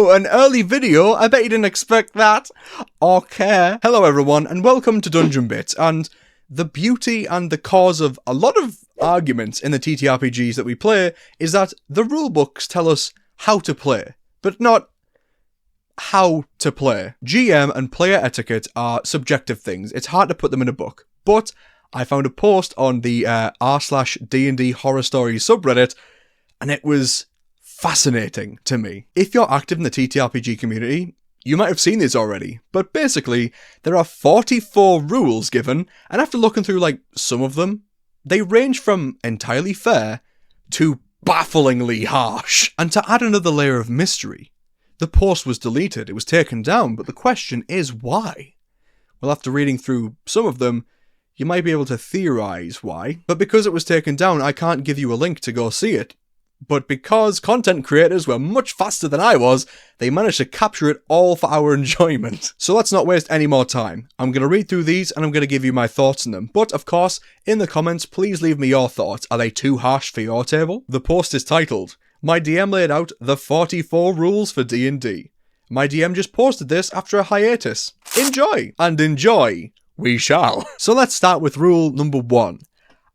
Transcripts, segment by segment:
Whoa, an early video? I bet you didn't expect that. Or care. Hello everyone, and welcome to Dungeon Bits, and the beauty and the cause of a lot of arguments in the TTRPGs that we play is that the rulebooks tell us how to play, but not how to play. GM and player etiquette are subjective things. It's hard to put them in a book, but I found a post on the r/dndhorrorstories subreddit, and it was fascinating to me. If you're active in the TTRPG community, you might have seen this already, but basically, there are 44 rules given, and after looking through, some of them, they range from entirely fair to bafflingly harsh. And to add another layer of mystery, the post was deleted, it was taken down, but the question is why? Well, after reading through some of them, you might be able to theorize why, but because it was taken down, I can't give you a link to go see it. But because content creators were much faster than I was, they managed to capture it all for our enjoyment. So let's not waste any more time. I'm going to read through these and I'm going to give you my thoughts on them. But of course, in the comments, please leave me your thoughts. Are they too harsh for your table? The post is titled, "My DM laid out the 44 rules for D&D. My DM just posted this after a hiatus. Enjoy! And enjoy we shall." So let's start with rule number 1.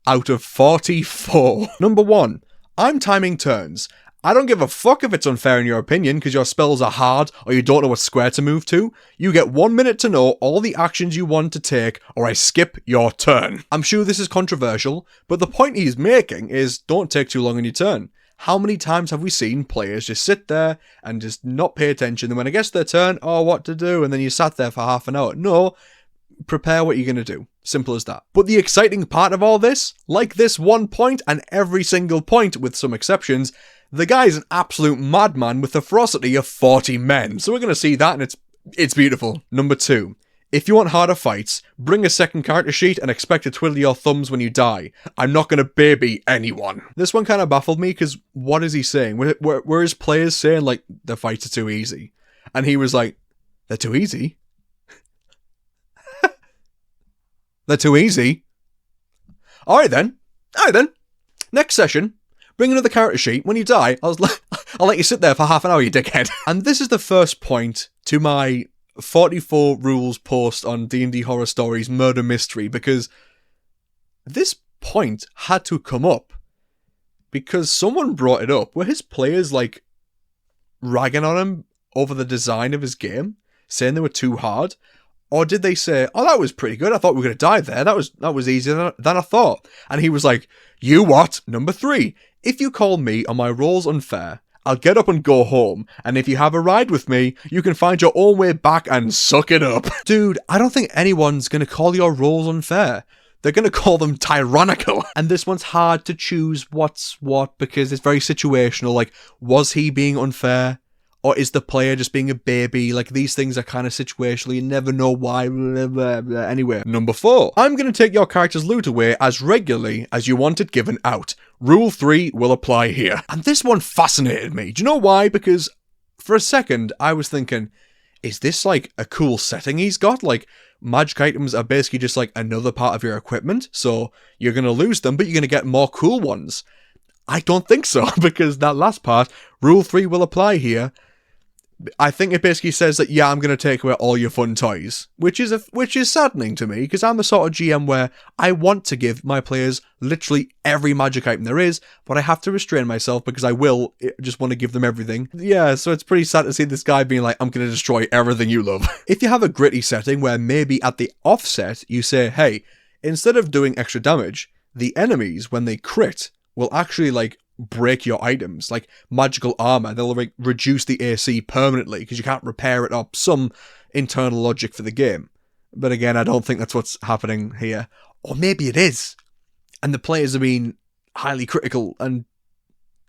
Out of 44. Number 1. I'm timing turns. I don't give a fuck if it's unfair in your opinion because your spells are hard or you don't know what square to move to. You get 1 minute to know all the actions you want to take or I skip your turn. I'm sure this is controversial, but the point he's making is don't take too long on your turn. How many times have we seen players just sit there and just not pay attention, and when it gets their turn, oh, what to do, and then you sat there for half an hour? No, prepare what you're going to do. Simple as that. But the exciting part of all this, like this one point and every single point with some exceptions, the guy's an absolute madman with the ferocity of 40 men. So we're going to see that and it's beautiful. Number 2. If you want harder fights, bring a second character sheet and expect to twiddle your thumbs when you die. I'm not going to baby anyone. This one kind of baffled me because what is he saying? Were his players saying the fights are too easy? And he was like, they're too easy? They're too easy? Alright then. Next session, bring another character sheet. When you die, I'll let you sit there for half an hour, you dickhead. And this is the first point to my 44 rules post on D&D Horror Stories Murder Mystery, because this point had to come up because someone brought it up. Were his players ragging on him over the design of his game, saying they were too hard? Or did they say, oh, that was pretty good, I thought we were going to die there, that was easier than I thought? And he was like, you what? Number 3, if you call me or my rolls unfair, I'll get up and go home, and if you have a ride with me, you can find your own way back and suck it up. Dude, I don't think anyone's going to call your rolls unfair. They're going to call them tyrannical. And this one's hard to choose what's what because it's very situational. Was he being unfair? Or is the player just being a baby? These things are kind of situational. You never know why. Anyway, number 4. I'm going to take your character's loot away as regularly as you want it given out. Rule 3 will apply here. And this one fascinated me. Do you know why? Because for a second, I was thinking, is this a cool setting he's got? Magic items are basically just another part of your equipment. So you're going to lose them, but you're going to get more cool ones. I don't think so, because that last part, Rule 3 will apply here. I think it basically says that, yeah, I'm going to take away all your fun toys, which is saddening to me, because I'm the sort of GM where I want to give my players literally every magic item there is, but I have to restrain myself because I will just want to give them everything. Yeah, so it's pretty sad to see this guy being like, I'm going to destroy everything you love. If you have a gritty setting where maybe at the offset you say, hey, instead of doing extra damage, the enemies, when they crit, will actually break your items, magical armor. They'll reduce the AC permanently because you can't repair it up. Some internal logic for the game. But again, I don't think that's what's happening here. Or maybe it is. And the players are being highly critical and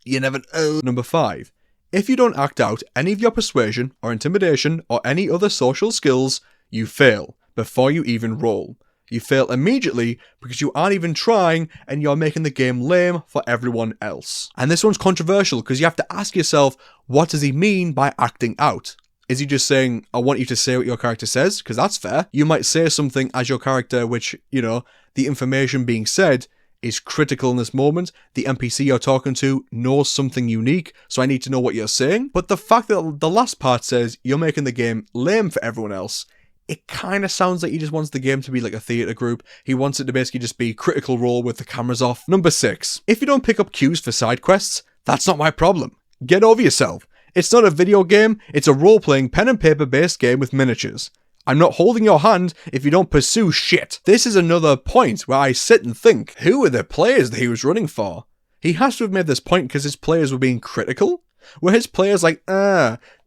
you never know. Number 5. If you don't act out any of your persuasion or intimidation or any other social skills, you fail before you even roll. You fail immediately because you aren't even trying and you're making the game lame for everyone else. And this one's controversial because you have to ask yourself, what does he mean by acting out? Is he just saying, I want you to say what your character says? Because that's fair. You might say something as your character which, the information being said is critical in this moment. The NPC you're talking to knows something unique, so I need to know what you're saying. But the fact that the last part says you're making the game lame for everyone else, it kind of sounds like he just wants the game to be like a theatre group. He wants it to basically just be critical role with the cameras off. Number 6. If you don't pick up cues for side quests, that's not my problem. Get over yourself. It's not a video game, it's a role-playing pen and paper based game with miniatures. I'm not holding your hand if you don't pursue shit. This is another point where I sit and think, who are the players that he was running for? He has to have made this point because his players were being critical? Were his players like,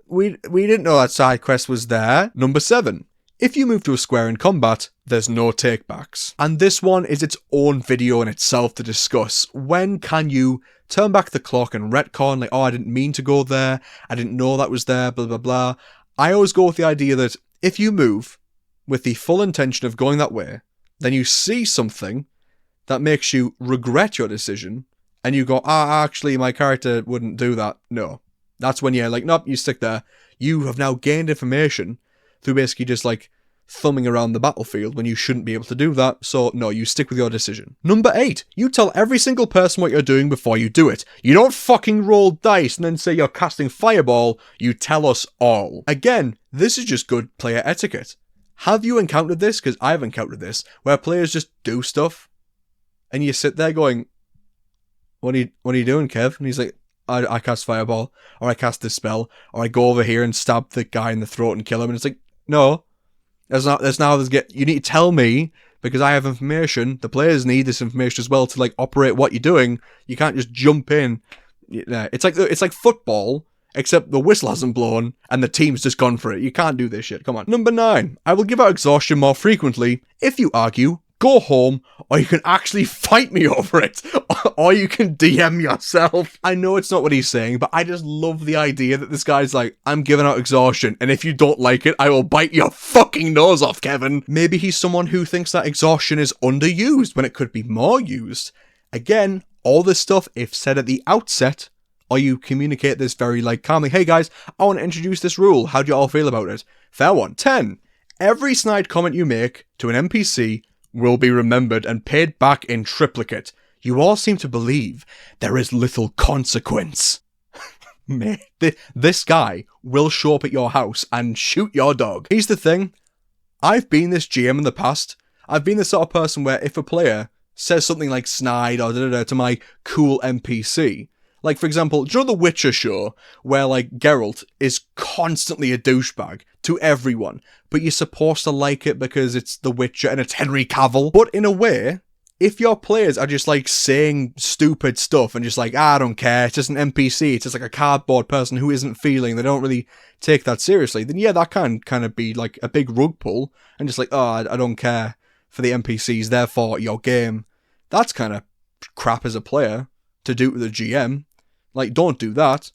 we didn't know that side quest was there? Number 7. If you move to a square in combat, there's no takebacks. And this one is its own video in itself to discuss. When can you turn back the clock and retcon, like, oh, I didn't mean to go there, I didn't know that was there, blah, blah, blah. I always go with the idea that if you move with the full intention of going that way, then you see something that makes you regret your decision, and you go, actually, my character wouldn't do that. No. That's when you're like, nope, you stick there. You have now gained information through basically just like thumbing around the battlefield when you shouldn't be able to do that, so no, you stick with your decision. Number 8, you tell every single person what you're doing before you do it. You don't fucking roll dice and then say you're casting fireball, you tell us all. Again, this is just good player etiquette. Have you encountered this? Because I've encountered this, where players just do stuff, and you sit there going, what are you doing, Kev? And he's like, I cast fireball, or I cast this spell, or I go over here and stab the guy in the throat and kill him, and it's like, no. You need to tell me, because I have information. The players need this information as well to like operate what you're doing. You can't just jump in. Yeah, it's like football, except the whistle hasn't blown and the team's just gone for it. You can't do this shit. Come on. Number 9. I will give out exhaustion more frequently. If you argue, go home, or you can actually fight me over it, or you can DM yourself. I know it's not what he's saying, but I just love the idea that this guy's like, I'm giving out exhaustion, and if you don't like it, I will bite your fucking nose off, Kevin. Maybe he's someone who thinks that exhaustion is underused when it could be more used. Again, all this stuff, if said at the outset, or you communicate this very like calmly, hey guys, I want to introduce this rule, how do you all feel about it? Fair one. 10. Every snide comment you make to an NPC will be remembered and paid back in triplicate. You all seem to believe there is little consequence. Mate, this guy will show up at your house and shoot your dog. Here's the thing. I've been this GM in the past. I've been the sort of person where if a player says something like snide or da-da-da to my cool NPC, like, for example, do you know the Witcher show where, like, Geralt is constantly a douchebag to everyone, but you're supposed to like it because it's The Witcher and it's Henry Cavill? But in a way, if your players are just, like, saying stupid stuff and just like, I don't care, it's just an NPC, it's just like a cardboard person who isn't feeling, they don't really take that seriously, then yeah, that can kind of be, like, a big rug pull and just like, oh, I don't care for the NPCs, therefore your game. That's kind of crap as a player to do to the GM. Like, don't do that.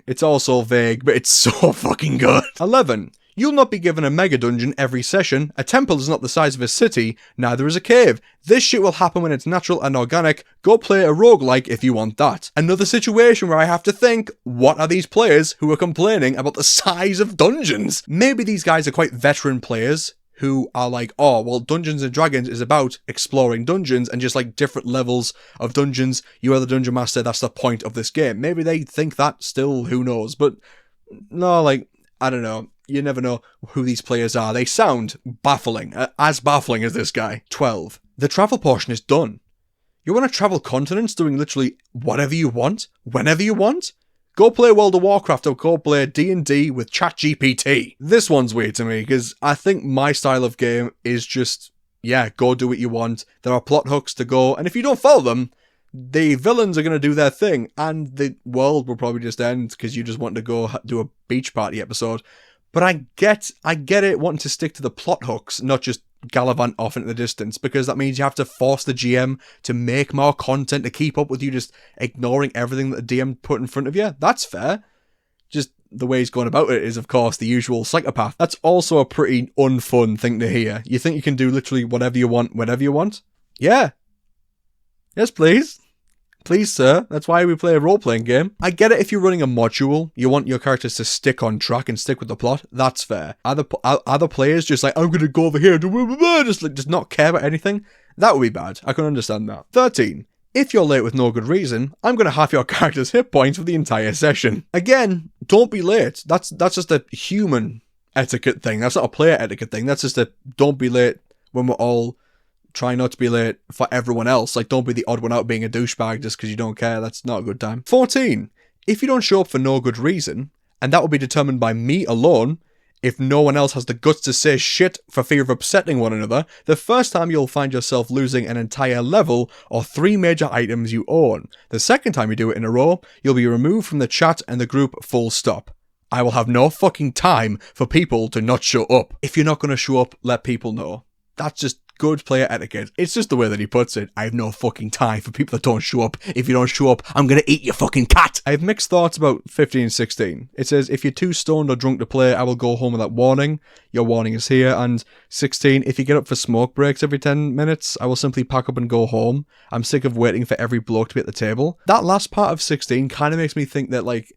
It's all so vague, but it's so fucking good. 11. You'll not be given a mega dungeon every session. A temple is not the size of a city, neither is a cave. This shit will happen when it's natural and organic. Go play a roguelike if you want that. Another situation where I have to think, what are these players who are complaining about the size of dungeons? Maybe these guys are quite veteran players who are like, oh, well, Dungeons and Dragons is about exploring dungeons and just like different levels of dungeons. You are the dungeon master, that's the point of this game. Maybe they think that still, who knows? But no, like, I don't know. You never know who these players are. They sound baffling, as baffling as this guy. 12. The travel portion is done. You want to travel continents doing literally whatever you want, whenever you want? Go play World of Warcraft or go play D&D with ChatGPT. This one's weird to me because I think my style of game is just, yeah, go do what you want. There are plot hooks to go, and if you don't follow them, the villains are going to do their thing, and the world will probably just end because you just want to go do a beach party episode. But I get it wanting to stick to the plot hooks, not just gallivant off into the distance, because that means you have to force the GM to make more content to keep up with you just ignoring everything that the DM put in front of you. That's fair. Just the way he's going about it is, of course, the usual psychopath. That's also a pretty unfun thing to hear. You think you can do literally whatever you want, whenever you want? Yeah. Yes, please. Please, sir. That's why we play a role-playing game. I get it if you're running a module, you want your characters to stick on track and stick with the plot. That's fair. Other players just like, I'm going to go over here and just not care about anything. That would be bad. I can understand that. 13. If you're late with no good reason, I'm going to half your character's hit points for the entire session. Again, don't be late. That's just a human etiquette thing. That's not a player etiquette thing. That's just a don't be late when we're all trying not to be late for everyone else. Like, don't be the odd one out being a douchebag just because you don't care. That's not a good time. 14. If you don't show up for no good reason, and that will be determined by me alone, if no one else has the guts to say shit for fear of upsetting one another, the first time you'll find yourself losing an entire level or 3 major items you own. The second time you do it in a row, you'll be removed from the chat and the group full stop. I will have no fucking time for people to not show up. If you're not going to show up, let people know. That's just good player etiquette. It's just the way that he puts it. I have no fucking time for people that don't show up. If you don't show up, I'm gonna eat your fucking cat. I have mixed thoughts about 15 and 16. It says, if you're too stoned or drunk to play, I will go home without warning. Your warning is here. And 16, if you get up for smoke breaks every 10 minutes, I will simply pack up and go home. I'm sick of waiting for every bloke to be at the table. That last part of 16 kind of makes me think that, like,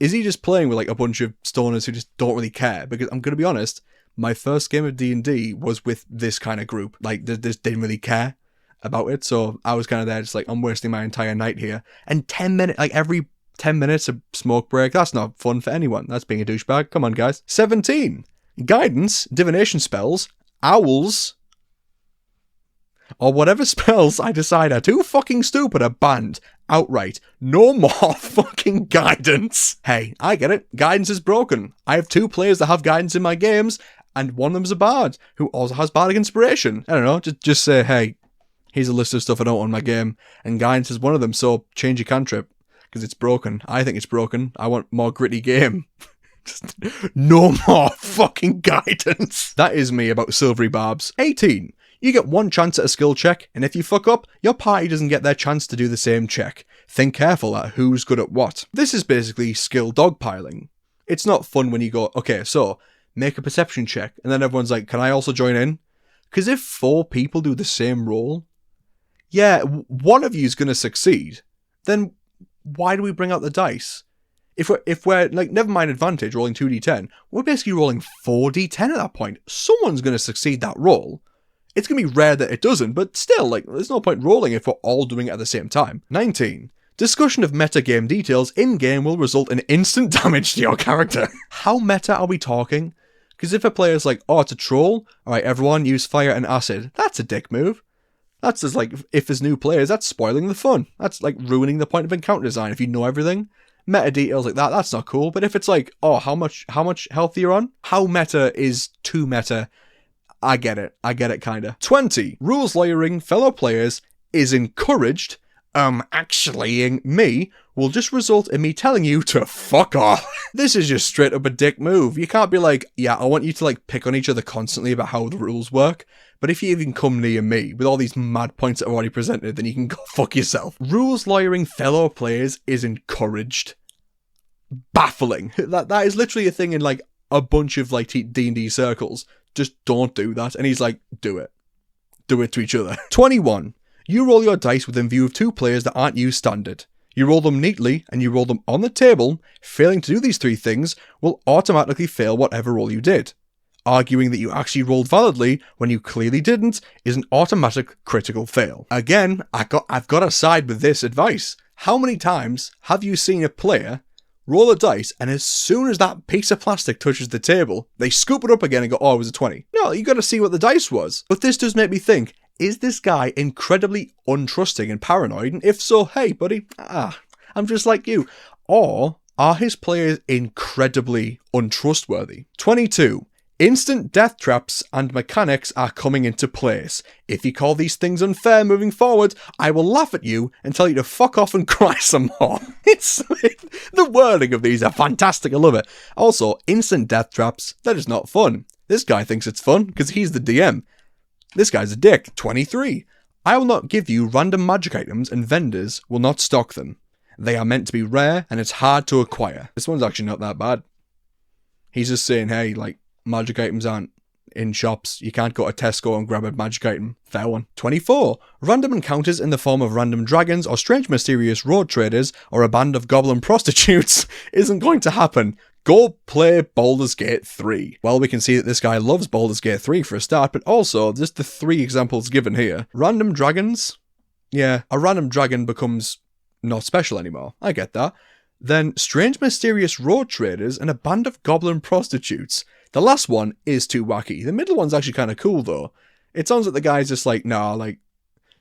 is he just playing with, like, a bunch of stoners who just don't really care? Because I'm gonna be honest, my first game of D&D was with this kind of group. Like, they just didn't really care about it. So I was kind of there just like, I'm wasting my entire night here. And 10 minutes, like every 10 minutes of smoke break, that's not fun for anyone. That's being a douchebag. Come on, guys. 17. Guidance, divination spells, owls, or whatever spells I decide are too fucking stupid are banned. Outright. No more fucking guidance. Hey, I get it. Guidance is broken. I have 2 players that have guidance in my games, and one of them's a bard, who also has bardic inspiration. I don't know, just say, hey, here's a list of stuff I don't want in my game, and guidance is one of them, so change your cantrip, because it's broken. I think it's broken. I want more gritty game. Just no more fucking guidance. That is me about silvery barbs. 18. You get 1 chance at a skill check, and if you fuck up, your party doesn't get their chance to do the same check. Think careful at who's good at what. This is basically skill dogpiling. It's not fun when you go, okay, so make a perception check, and then everyone's like, can I also join in? Because if 4 people do the same roll, yeah, one of you is going to succeed. Then why do we bring out the dice? If we're like, never mind advantage, rolling 2d10, we're basically rolling 4d10 at that point. Someone's going to succeed that roll. It's going to be rare that it doesn't, but still, like, there's no point rolling if we're all doing it at the same time. 19. Discussion of metagame details in-game will result in instant damage to your character. How meta are we talking? Because if a player's like, oh, it's a troll, alright, everyone use fire and acid, that's a dick move. That's just like, if there's new players, that's spoiling the fun. That's like ruining the point of encounter design. If you know everything, meta details like that, that's not cool. But if it's like, oh, how much health you're on? How meta is too meta? I get it kinda. 20. Rules lawyering fellow players is encouraged. Actually, me will just result in me telling you to fuck off. This is just straight up a dick move. You can't be like, yeah, I want you to like pick on each other constantly about how the rules work. But if you even come near me with all these mad points that are already presented, then you can go fuck yourself. Rules lawyering fellow players is encouraged. Baffling. That is literally a thing in like a bunch of like D&D circles. Just don't do that. And he's like, do it. Do it to each other. 21. You roll your dice within view of 2 players that aren't used standard. You roll them neatly, and you roll them on the table. Failing to do these 3 things will automatically fail whatever roll you did. Arguing that you actually rolled validly when you clearly didn't is an automatic critical fail. Again, I've got to side with this advice. How many times have you seen a player roll a dice, and as soon as that piece of plastic touches the table, they scoop it up again and go, oh, it was a 20. No, you got to see what the dice was. But this does make me think, is this guy incredibly untrusting and paranoid? And if so, hey, buddy, I'm just like you. Or are his players incredibly untrustworthy? 22. Instant death traps and mechanics are coming into place. If you call these things unfair moving forward, I will laugh at you and tell you to fuck off and cry some more. The wording of these are fantastic, I love it. Also, instant death traps, that is not fun. This guy thinks it's fun because he's the DM. This guy's a dick. 23. I will not give you random magic items and vendors will not stock them. They are meant to be rare and it's hard to acquire. This one's actually not that bad. He's just saying, hey, like, magic items aren't in shops. You can't go to Tesco and grab a magic item. Fair one. 24. Random encounters in the form of random dragons or strange mysterious road traders or a band of goblin prostitutes isn't going to happen. Go play Baldur's Gate 3. Well, we can see that this guy loves Baldur's Gate 3 for a start, but also, just the 3 examples given here. Random dragons? Yeah, a random dragon becomes not special anymore. I get that. Then, strange mysterious road traders and a band of goblin prostitutes. The last one is too wacky. The middle one's actually kind of cool, though. It sounds like the guy's just like, nah, like,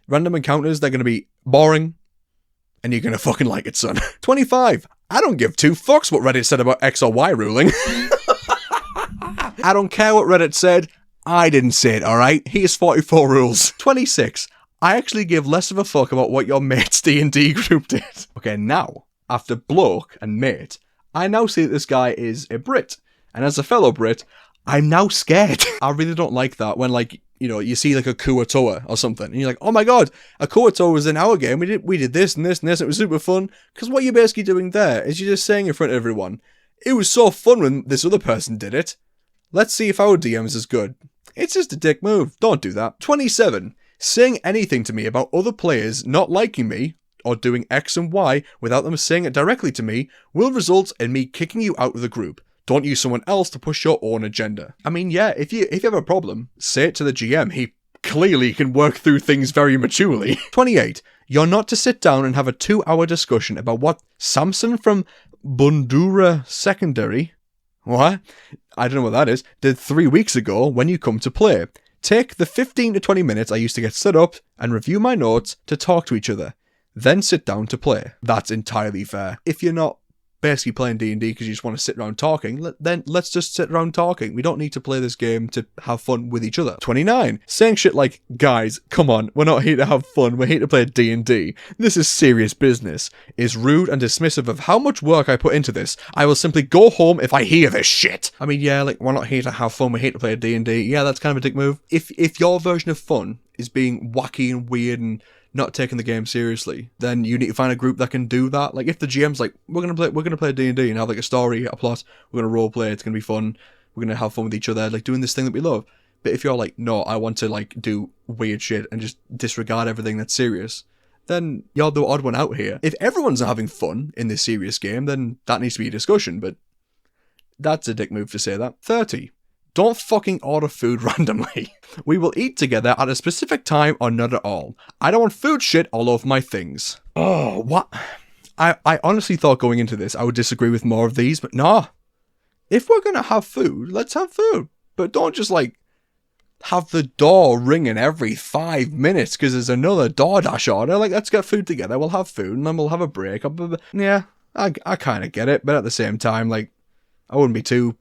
random encounters, they're going to be boring, and you're going to fucking like it, son. 25. I don't give 2 fucks what Reddit said about X or Y ruling. I don't care what Reddit said. I didn't say it, alright? Here's 44 rules. 26. I actually give less of a fuck about what your mate's D&D group did. Okay, now, after bloke and mate, I now see that this guy is a Brit. And as a fellow Brit, I'm now scared. I really don't like that when, like, you know, you see like a Kuatoa or something, and you're like, oh my god, a Kuatoa was in our game, we did this and this and this, it was super fun. Because what you're basically doing there is you're just saying in front of everyone, it was so fun when this other person did it. Let's see if our DM's as good. It's just a dick move. Don't do that. 27. Saying anything to me about other players not liking me, or doing X and Y without them saying it directly to me, will result in me kicking you out of the group. Don't use someone else to push your own agenda. I mean, yeah, if you have a problem, say it to the GM. He clearly can work through things very maturely. 28. You're not to sit down and have a 2-hour discussion about what Samson from Bundura Secondary, what? I don't know what that is, did 3 weeks ago when you come to play. Take the 15 to 20 minutes I used to get set up and review my notes to talk to each other. Then sit down to play. That's entirely fair. If you're not basically playing D&D because you just want to sit around talking, then let's just sit around talking. We don't need to play this game to have fun with each other. 29. Saying shit like, guys, come on, we're not here to have fun, we're here to play D&D. This is serious business. Is rude and dismissive of how much work I put into this. I will simply go home if I hear this shit. I mean, yeah, like, we're not here to have fun, we're here to play D&D. Yeah, that's kind of a dick move. If your version of fun is being wacky and weird and not taking the game seriously, then you need to find a group that can do that. Like, if the GM's like, we're gonna play D&D and have like a story, a plot, we're gonna role play, it's gonna be fun, we're gonna have fun with each other, like doing this thing that we love. But if you're like, no, I want to like do weird shit and just disregard everything that's serious, then you're the odd one out here. If everyone's having fun in this serious game, then that needs to be a discussion, but that's a dick move to say that. 30. Don't fucking order food randomly. We will eat together at a specific time or not at all. I don't want food shit all over my things. Oh, what? I honestly thought going into this I would disagree with more of these, but nah. If we're gonna have food, let's have food. But don't just like have the door ringing every 5 minutes because there's another DoorDash order. Like, let's get food together, we'll have food and then we'll have a break. Yeah, I kind of get it, but at the same time, like, I wouldn't be too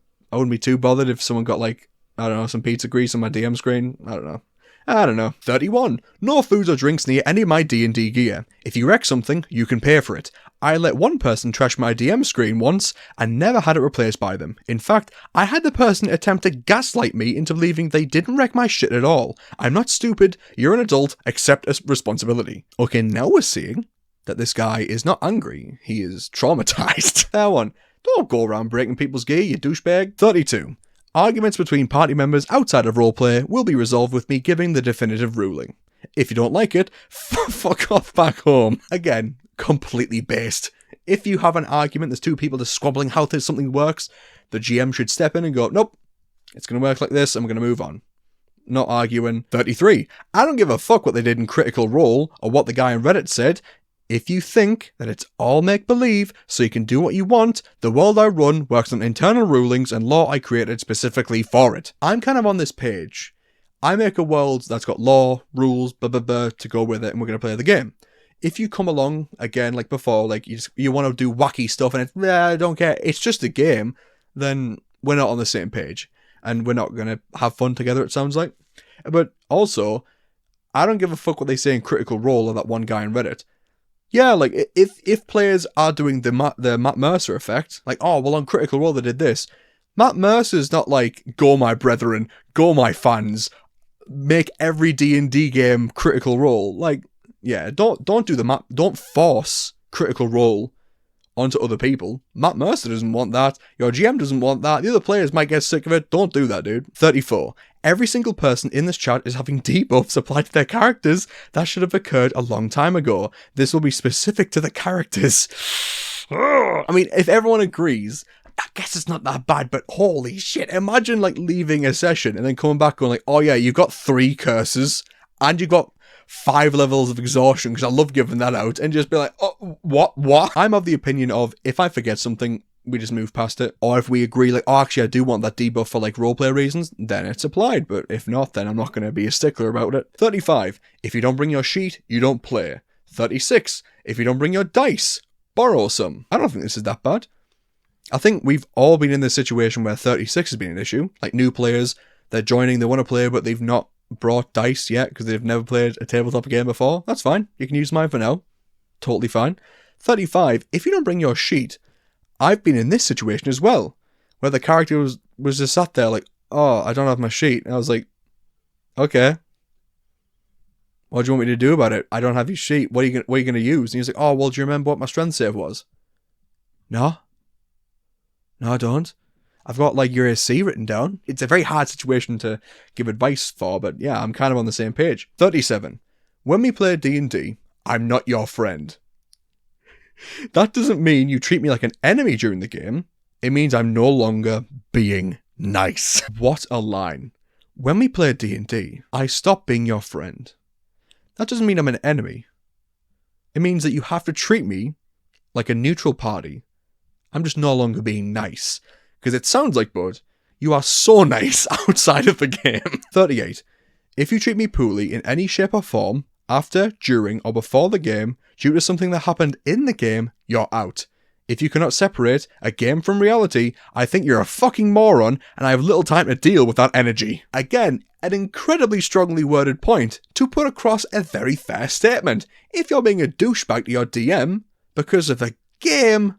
bothered if someone got, like, I don't know, some pizza grease on my DM screen. I don't know. 31. No foods or drinks near any of my D&D gear. If you wreck something, you can pay for it. I let one person trash my DM screen once and never had it replaced by them. In fact, I had the person attempt to gaslight me into believing they didn't wreck my shit at all. I'm not stupid. You're an adult. Accept a responsibility. Okay, now we're seeing that this guy is not angry. He is traumatized. That one. Don't go around breaking people's gear, you douchebag. 32. Arguments between party members outside of roleplay will be resolved with me giving the definitive ruling. If you don't like it, fuck off back home. Again, completely based. If you have an argument, there's two people just squabbling how something works, the GM should step in and go, nope, it's going to work like this and we're going to move on. Not arguing. 33. I don't give a fuck what they did in Critical Role or what the guy on Reddit said. If you think that it's all make-believe so you can do what you want, the world I run works on internal rulings and law I created specifically for it. I'm kind of on this page. I make a world that's got law, rules, blah blah blah to go with it, and we're going to play the game. If you come along, again, like before, like you want to do wacky stuff and it's, I don't care, it's just a game, then we're not on the same page. And we're not going to have fun together, it sounds like. But also, I don't give a fuck what they say in Critical Role or that one guy on Reddit. Yeah, like, if players are doing the Matt Mercer effect, like, oh, well, on Critical Role they did this. Matt Mercer's not like, go my brethren, go my fans, make every D&D game Critical Role. Like, yeah, don't force Critical Role onto other people. Matt Mercer doesn't want that. Your GM doesn't want that. The other players might get sick of it. Don't do that, dude. 34. Every single person in this chat is having debuffs applied to their characters. That should have occurred a long time ago. This will be specific to the characters. I mean, if everyone agrees, I guess it's not that bad, but holy shit, imagine like leaving a session and then coming back going like, oh yeah, you've got 3 curses and you've got 5 levels of exhaustion, because I love giving that out, and just be like, oh, what? I'm of the opinion of, if I forget something, we just move past it. Or if we agree, like, oh, actually, I do want that debuff for, like, roleplay reasons, then it's applied. But if not, then I'm not going to be a stickler about it. 35. If you don't bring your sheet, you don't play. 36. If you don't bring your dice, borrow some. I don't think this is that bad. I think we've all been in this situation where 36 has been an issue. Like, new players, they're joining, they want to play, but they've not brought dice yet because they've never played a tabletop game before. That's fine. You can use mine for now. Totally fine. 35. If you don't bring your sheet, I've been in this situation as well, where the character was just sat there like, oh, I don't have my sheet. And I was like, okay. What do you want me to do about it? I don't have your sheet. What are you going to use? And he's like, oh, well, do you remember what my strength save was? No, I don't. I've got like your AC written down. It's a very hard situation to give advice for, but yeah, I'm kind of on the same page. 37. When we play D&D, I'm not your friend. That doesn't mean you treat me like an enemy during the game. It means I'm no longer being nice. What a line. When we play D&D, I stop being your friend. That doesn't mean I'm an enemy. It means that you have to treat me like a neutral party. I'm just no longer being nice. Because it sounds like, bud, you are so nice outside of the game. 38. If you treat me poorly in any shape or form, after, during, or before the game, due to something that happened in the game, you're out. If you cannot separate a game from reality, I think you're a fucking moron, and I have little time to deal with that energy. Again, an incredibly strongly worded point to put across a very fair statement. If you're being a douchebag to your DM because of the game,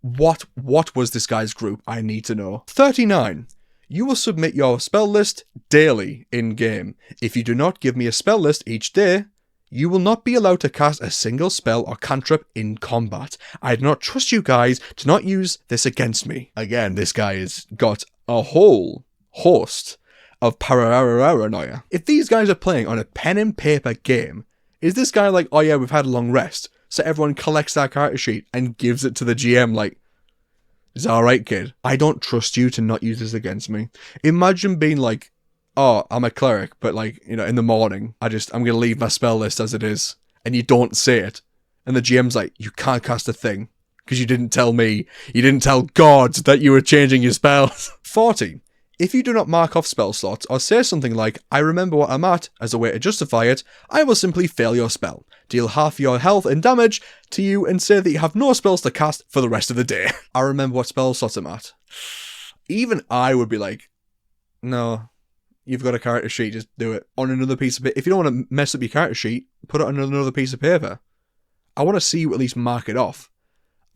what was this guy's group? I need to know. 39. You will submit your spell list daily in-game. If you do not give me a spell list each day, you will not be allowed to cast a single spell or cantrip in combat. I do not trust you guys to not use this against me. Again, this guy has got a whole host of paranoia. If these guys are playing on a pen and paper game, is this guy like, oh yeah, we've had a long rest, so everyone collects their character sheet and gives it to the GM like, it's alright, kid. I don't trust you to not use this against me. Imagine being like, oh, I'm a cleric, but like, you know, in the morning, I'm going to leave my spell list as it is. And you don't say it. And the GM's like, you can't cast a thing. Because you didn't tell me. You didn't tell God that you were changing your spells. 40. If you do not mark off spell slots or say something like, I remember what I'm at, as a way to justify it, I will simply fail your spell, deal half your health and damage to you, and say that you have no spells to cast for the rest of the day. I remember what spell slots I'm at. Even I would be like, no, you've got a character sheet, just do it. On another piece of paper. If you don't want to mess up your character sheet, put it on another piece of paper. I want to see you at least mark it off.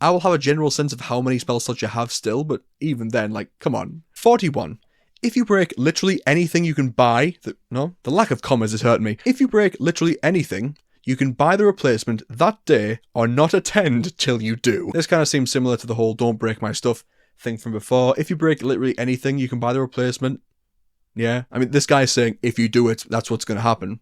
I will have a general sense of how many spell slots you have still, but even then, like, come on. 41. If you break literally anything you can buy, the lack of commas is hurting me. If you break literally anything, you can buy the replacement that day or not attend till you do. This kind of seems similar to the whole don't break my stuff thing from before. If you break literally anything, you can buy the replacement. Yeah, I mean, this guy's saying if you do it, that's what's going to happen.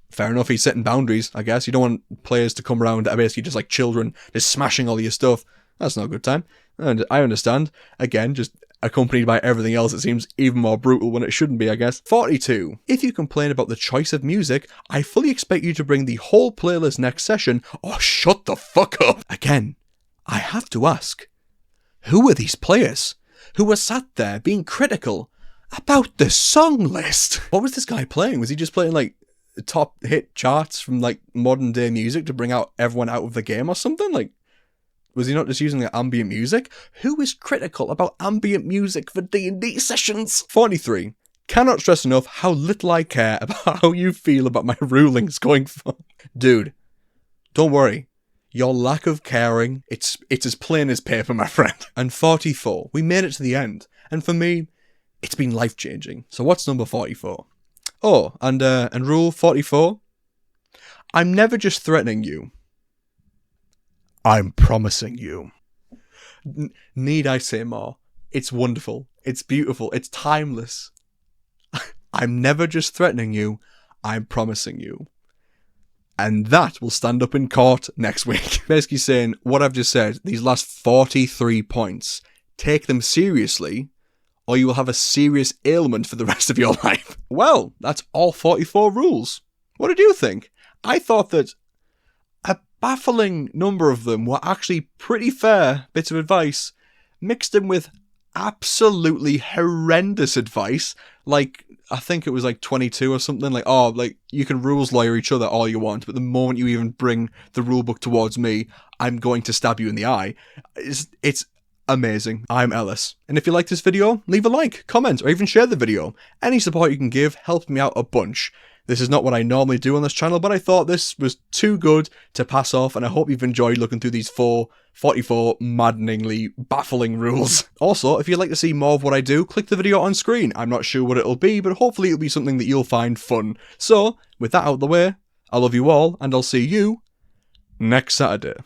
Fair enough, he's setting boundaries, I guess. You don't want players to come around that are basically just like children, just smashing all your stuff. That's not a good time. And I understand. Again, just accompanied by everything else, it seems even more brutal when it shouldn't be, I guess. 42. If you complain about the choice of music, I fully expect you to bring the whole playlist next session, or shut the fuck up. Again, I have to ask, who are these players who were sat there being critical about the song list? What was this guy playing? Was he just playing like top hit charts from like modern day music to bring out everyone out of the game or something? Like, was he not just using the ambient music? Who is critical about ambient music for D&D sessions? 43. Cannot stress enough how little I care about how you feel about my rulings going forward. Dude, don't worry. Your lack of caring, it's as plain as paper, my friend. And 44. We made it to the end. And for me, it's been life-changing. So what's number 44? Oh, and rule 44? I'm never just threatening you. I'm promising you. Need I say more? It's wonderful. It's beautiful. It's timeless. I'm never just threatening you. I'm promising you. And that will stand up in court next week. Basically saying what I've just said, these last 43 points, take them seriously, or you will have a serious ailment for the rest of your life. Well, that's all 44 rules. What did you think? I thought that a baffling number of them were actually pretty fair bits of advice, mixed in with absolutely horrendous advice, like, I think it was like 22 or something, like, oh, like, you can rules lawyer each other all you want, but the moment you even bring the rulebook towards me, I'm going to stab you in the eye. It's amazing. I'm Ellis. And if you like this video, leave a like, comment, or even share the video. Any support you can give helps me out a bunch. This is not what I normally do on this channel, but I thought this was too good to pass off, and I hope you've enjoyed looking through these 44 maddeningly baffling rules. Also, if you'd like to see more of what I do, click the video on screen. I'm not sure what it'll be, but hopefully it'll be something that you'll find fun. So, with that out of the way, I love you all, and I'll see you next Saturday.